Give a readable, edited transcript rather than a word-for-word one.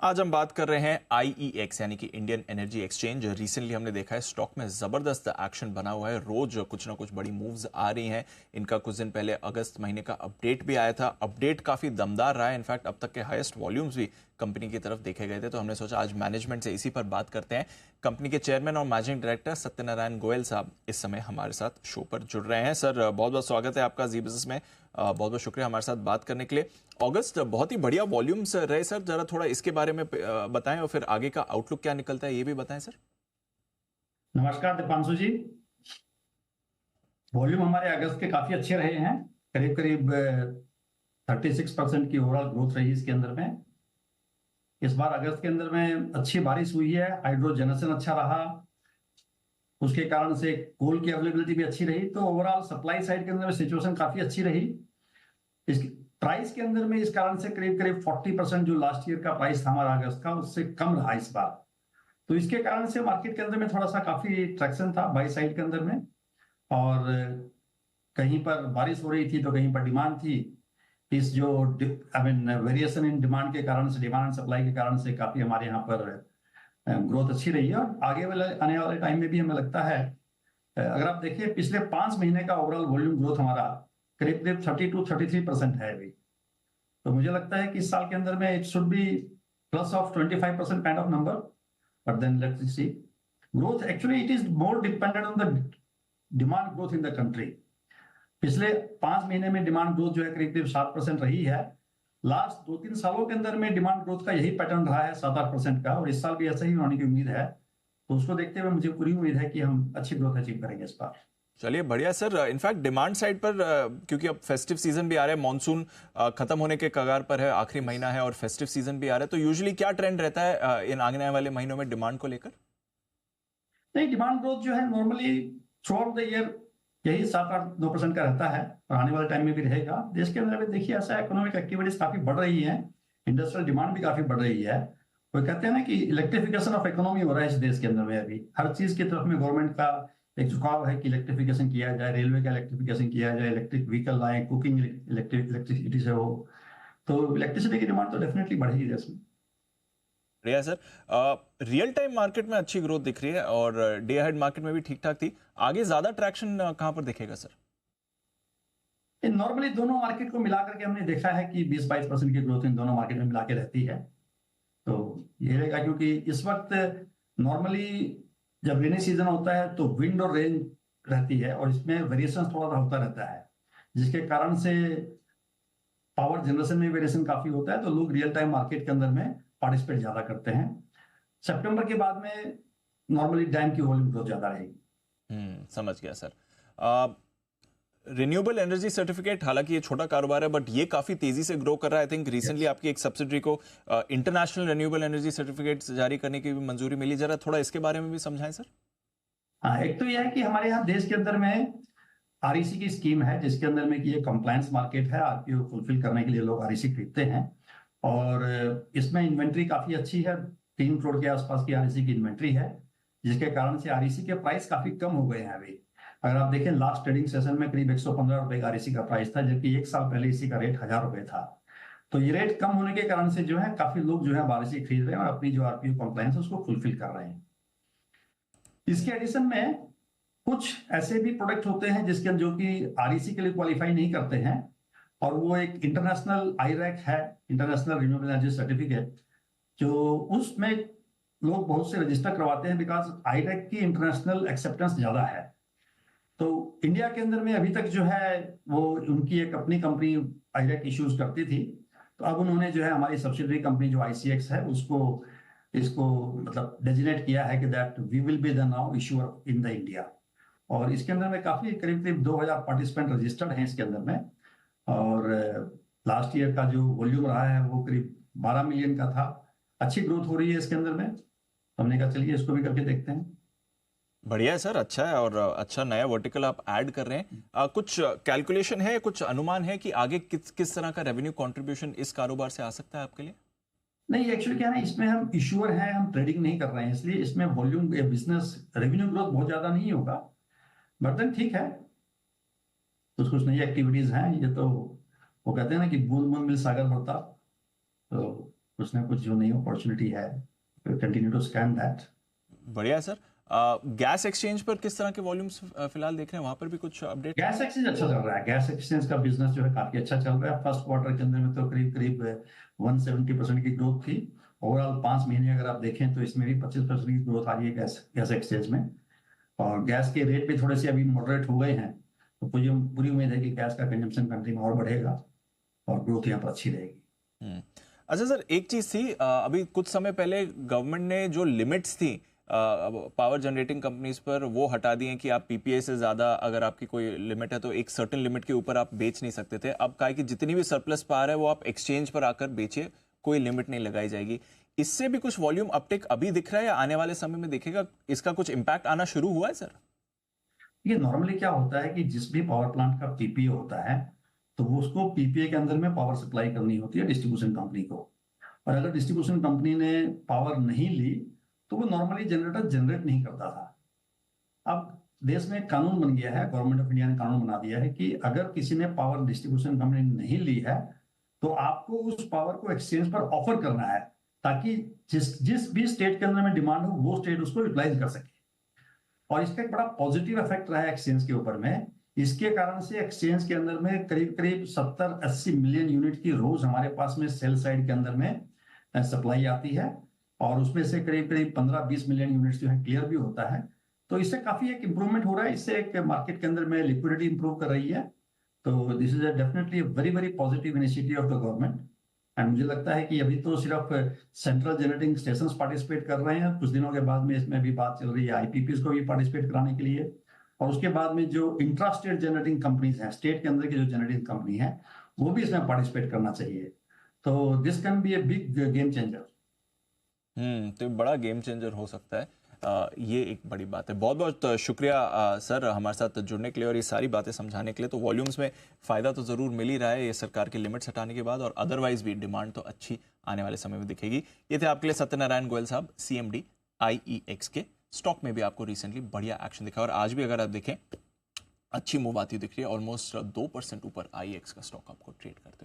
आज हम बात कर रहे हैं IEX यानी कि इंडियन एनर्जी एक्सचेंज। रिसेंटली हमने देखा है स्टॉक में ज़बरदस्त एक्शन बना हुआ है, रोज कुछ ना कुछ बड़ी मूव्स आ रही हैं। इनका कुछ दिन पहले अगस्त महीने का अपडेट भी आया था, अपडेट काफ़ी दमदार रहा है। इनफैक्ट अब तक के हाईएस्ट वॉल्यूम्स भी कंपनी की तरफ देखे गए थे। तो हमने सोचा आज मैनेजमेंट से इसी पर बात करते हैं। कंपनी के चेयरमैन और मैनेजिंग डायरेक्टर सत्यनारायण गोयल साहब इस समय हमारे साथ शो पर जुड़ रहे हैं। सर बहुत बहुत स्वागत है आपका जी बिजनेस में। बहुत बहुत शुक्रिया हमारे साथ बात करने के लिए। अगस्त बहुत ही बढ़िया वॉल्यूम्स रहे सर, जरा थोड़ा इसके बारे में बताएं और फिर आगे का आउटलुक क्या निकलता है ये भी बताएं सर। नमस्कार दीपांशु जी। वॉल्यूम हमारे अगस्त के काफी अच्छे रहे हैं। करीब करीब 36% की ओवरऑल ग्रोथ रही इसके अंदर में। इस बार अगस्त के अंदर में अच्छी बारिश हुई है, हाइड्रो जनरेशन अच्छा रहा, उसके कारण से कोल की अवेलेबिलिटी भी अच्छी रही। तो ओवरऑल सप्लाई साइड के अंदर में सिचुएशन काफी अच्छी रही। इस प्राइस के अंदर में इस कारण से करीब करीब 40% जो लास्ट ईयर का प्राइस था हमारा अगस्त का, उससे कम रहा इस बार। तो इसके कारण से मार्केट के अंदर में थोड़ा सा काफी ट्रैक्शन था बाई साइड के अंदर में, और कहीं पर बारिश हो रही थी तो कहीं पर डिमांड थी। इस जो वेरिएशन इन डिमांड के कारण से, डिमांड सप्लाई के कारण से काफी हमारे यहाँ पर ग्रोथ अच्छी रही है। और आगे वाले आने वाले टाइम में भी हमें लगता है, अगर आप देखिए पिछले 5 महीने का ओवरऑल वॉल्यूम ग्रोथ हमारा करीब करीब 32-33% है अभी। तो मुझे लगता है कि इस साल के अंदर में it should be plus of 25% kind of number, but then let's see growth. Actually it is more dependent on the demand growth in the country. पिछले 5 महीने में डिमांड ग्रोथ जो है करीब करीब 7% रही है। लास्ट 2-3 सालों के अंदर में डिमांड ग्रोथ का यही पैटर्न रहा है 7-8% का, और इस साल भी ऐसा ही होने की उम्मीद है। तो उसको देखते हुए मुझे पूरी उम्मीद है कि हम अच्छी ग्रोथ अचीव करेंगे इस बार। चलिए बढ़िया सर। इनफैक्ट डिमांड साइड पर क्योंकि अब फेस्टिव सीजन भी आ रहा है, मानसून खत्म होने के कगार पर है, आखिरी महीना है और फेस्टिव सीजन भी आ रहा है, तो यूजुअली क्या ट्रेंड रहता है इन आने वाले महीनों में डिमांड को लेकर? नहीं, डिमांड ग्रोथ जो है normally through out the year यही 7-8-9% का रहता है, और आने वाले टाइम में भी रहेगा। देश के अंदर भी देखिए ऐसा इकोनॉमिक एक्टिविटीज काफी बढ़ रही है, इंडस्ट्रियल डिमांड भी काफी बढ़ रही है। वो कहते हैं ना कि इलेक्ट्रिफिकेशन ऑफ इकोनॉमी हो रहा है इस देश के अंदर में। अभी हर चीज की तरफ में गवर्नमेंट का एक झुकाव है कि इलेक्ट्रिफिकेशन किया जाए, रेलवे का इलेक्ट्रिफिकेशन किया जाए, इलेक्ट्रिक व्हीकल लाए, कुकिंग इलेक्ट्रिसिटी से हो। तो इलेक्ट्रिसिटी की डिमांड तो डेफिनेटली बढ़ेगी देश में। बढ़िया सर। रियल टाइम मार्केट में अच्छी ग्रोथ दिख रही है और डे अहेड मार्केट में भी ठीक ठाक थी। आगे ज्यादा ट्रैक्शन कहां पर दिखेगा सर? नॉर्मली दोनों मार्केट को मिलाकर के हमने देखा है कि 20-22% की ग्रोथ इन दोनों मार्केट में मिला के रहती है। तो ये रहेगा, क्योंकि इस वक्त नॉर्मली जब रेनी सीजन होता है तो विंड और रेन रहती है, और इसमें वेरिएशन थोड़ा सा होता रहता है, जिसके कारण से पावर जनरेशन में वेरिएशन काफी होता है। तो लोग रियल टाइम मार्केट के अंदर में पार्टिसिपेट ज्यादा करते हैं। सितंबर के बाद में नॉर्मली डैम की वॉल्यूम ग्रोथ ज्यादा रहेगी। समझ गया सर। रिन्यूएबल एनर्जी सर्टिफिकेट, हालांकि ये छोटा कारोबार है बट ये काफी तेजी से ग्रो कर रहा है। आई थिंक रिसेंटली आपकी एक सब्सिडरी को इंटरनेशनल रिन्यूएबल एनर्जी सर्टिफिकेट जारी करने की भी मंजूरी मिली। जरा थोड़ा इसके बारे में भी समझाएं सर। हाँ, एक तो यह है कि हमारे यहाँ देश के अंदर में आरईसी की स्कीम है, जिसके अंदर में कि ये कंप्लायंस मार्केट है, आरपीओ फुलफिल करने के लिए लोग आरईसी खरीदते हैं। और इसमें इन्वेंट्री काफी अच्छी है, 3 करोड़ के आसपास की आरईसी की इन्वेंट्री है, जिसके कारण से आरईसी के प्राइस काफी कम हो गए हैं अभी। अगर आप देखें लास्ट ट्रेडिंग सेशन में करीब 115 रुपए का आरईसी का प्राइस था, जबकि 1 साल पहले इसी का रेट 1000 रुपए था। तो ये रेट कम होने के कारण से जो है काफी लोग जो है आरईसी खरीद रहे हैं और अपनी जो आरपीओ कंप्लायंस है उसको फुलफिल कर रहे हैं। इसके एडिशन में कुछ ऐसे भी प्रोडक्ट होते हैं जिसके जो कि आरईसी के लिए क्वालिफाई नहीं करते हैं, और वो एक इंटरनेशनल आईरैक है, इंटरनेशनल रिन्यूएबल एनर्जी सर्टिफिकेट, जो उसमें लोग बहुत से रजिस्टर करवाते हैं, बिकॉज आईरैक की इंटरनेशनल एक्सेप्टेंस ज्यादा है। तो इंडिया के अंदर में अभी तक जो है वो उनकी एक अपनी कंपनी आईरैक इश्यूज करती थी। तो अब उन्होंने जो है हमारी सब्सिडरी कंपनी जो आईसीएक्स है उसको इसको मतलब डेजिग्नेट किया है कि that we will be the now issuer in the India. और इसके अंदर में काफी करीब करीब 2000 पार्टिसिपेंट रजिस्टर्ड हैं इसके अंदर में। और लास्ट ईयर का जो वॉल्यूम रहा है वो करीब 12 मिलियन का था। अच्छी ग्रोथ हो रही है इसके अंदर में, तो हमने कहा चलिए इसको भी करके देखते हैं। बढ़िया है सर, अच्छा है और अच्छा नया वर्टिकल आप ऐड कर रहे हैं। कुछ कैलकुलेशन है, कुछ अनुमान है कि आगे किस किस तरह का रेवेन्यू कंट्रीब्यूशन इस कारोबार से आ सकता है आपके लिए? नहीं, एक्चुअली क्या है ना, इसमें हम इश्यूअर हैं, हम ट्रेडिंग नहीं कर रहे हैं, इसलिए इसमें वॉल्यूम बिजनेस रेवेन्यू ग्रोथ बहुत ज्यादा नहीं होगा। बट देन ठीक है, कुछ कुछ नई एक्टिविटीज हैं ये तो। वो कहते हैं ना कि बूंद बूंद मिल सागर भरता। तो कुछ ना कुछ जो नई अपॉर्चुनिटी है, कंटिन्यू टू स्कैन दैट। बढ़िया सर। गैस एक्सचेंज पर किस तरह के वॉल्यूम्स फिलहाल देख रहे हैं, वहां पर भी कुछ अपडेट? गैस एक्सचेंज अच्छा चल रहा है, गैस एक्सचेंज का बिजनेस जो है काफी अच्छा चल रहा है। फर्स्ट क्वार्टर के अंदर में तो करीब करीब 170% की ग्रोथ थी। ओवरऑल 5 महीने अगर आप देखें तो इसमें भी 25% की ग्रोथ आ रही है गैस गैस एक्सचेंज में। और गैस के रेट भी थोड़े से अभी मॉडरेट हो गए हैं, तो पूरी पूरी उम्मीद है कि गैस का कंजम्पशन कंट्री में और बढ़ेगा और ग्रोथ यहाँ पर अच्छी रहेगी। अच्छा सर, एक चीज थी, अभी कुछ समय पहले गवर्नमेंट ने जो लिमिट्स थी पावर जनरेटिंग कंपनीज पर, वो हटा दी हैं कि आप पीपीए से ज्यादा अगर आपकी कोई लिमिट है तो एक सर्टेन लिमिट के ऊपर आप बेच नहीं सकते थे। अब कहा है कि जितनी भी सरप्लस पावर है वो आप एक्सचेंज पर आकर बेचिए, कोई लिमिट नहीं लगाई जाएगी। इससे भी कुछ वॉल्यूम अपटेक अभी दिख रहा है या आने वाले समय में दिखेगा? इसका कुछ इम्पैक्ट आना शुरू हुआ है सर? ये नॉर्मली क्या होता है कि जिस भी पावर प्लांट का पीपीए होता है, तो वो उसको पीपीए के अंदर में पावर सप्लाई करनी होती है डिस्ट्रीब्यूशन कंपनी को। और अगर डिस्ट्रीब्यूशन कंपनी ने पावर नहीं ली, तो वो नॉर्मली जनरेटर जनरेट नहीं करता था। अब देश में एक कानून बन गया है, गवर्नमेंट ऑफ इंडिया ने कानून बना दिया है कि अगर किसी ने पावर डिस्ट्रीब्यूशन कंपनी ने नहीं ली है, तो आपको उस पावर को एक्सचेंज पर ऑफर करना है, ताकि जिस जिस भी स्टेट के अंदर में डिमांड हो वो स्टेट उसको यूटिलाइज कर सके। और इसका एक बड़ा पॉजिटिव इफेक्ट रहा है एक्सचेंज के ऊपर में। इसके कारण से एक्सचेंज के अंदर में करीब करीब 70-80 मिलियन यूनिट की रोज हमारे पास में सेल साइड के अंदर में सप्लाई आती है, और उसमें से करीब करीब 15-20 मिलियन यूनिट्स जो है क्लियर भी होता है। तो इससे काफी एक इंप्रूवमेंट हो रहा है, इससे एक मार्केट के अंदर में लिक्विडिटी इंप्रूव कर रही है। तो this is definitely very very positive initiative of the government. And मुझे लगता है कि अभी तो सिर्फ सेंट्रल जनरेटिंग स्टेशंस पार्टिसिपेट कर रहे हैं, कुछ दिनों के बाद में इसमें भी बात चल रही है आईपीपीज को भी पार्टिसिपेट कराने के लिए। और उसके बाद में जो इंट्रा स्टेट जनरेटिंग कंपनीज हैं, स्टेट के अंदर की जो जनरेटिंग कंपनी है, वो भी इसमें पार्टिसिपेट करना चाहिए। तो this can be a big game changer. तो बड़ा गेम चेंजर हो सकता है। ये एक बड़ी बात है। बहुत बहुत शुक्रिया सर हमारे साथ जुड़ने के लिए और ये सारी बातें समझाने के लिए। तो वॉल्यूम्स में फ़ायदा तो ज़रूर मिल ही रहा है ये सरकार के लिमिट्स हटाने के बाद, और अदरवाइज भी डिमांड तो अच्छी आने वाले समय में दिखेगी। ये थे आपके लिए सत्यनारायण गोयल साहब, CMD IEX के। स्टॉक में भी आपको रिसेंटली बढ़िया एक्शन दिखा, और आज भी अगर आप देखें अच्छी मूव आती दिख रही है। ऑलमोस्ट 2% ऊपर IEX का स्टॉक आपको ट्रेड करता है।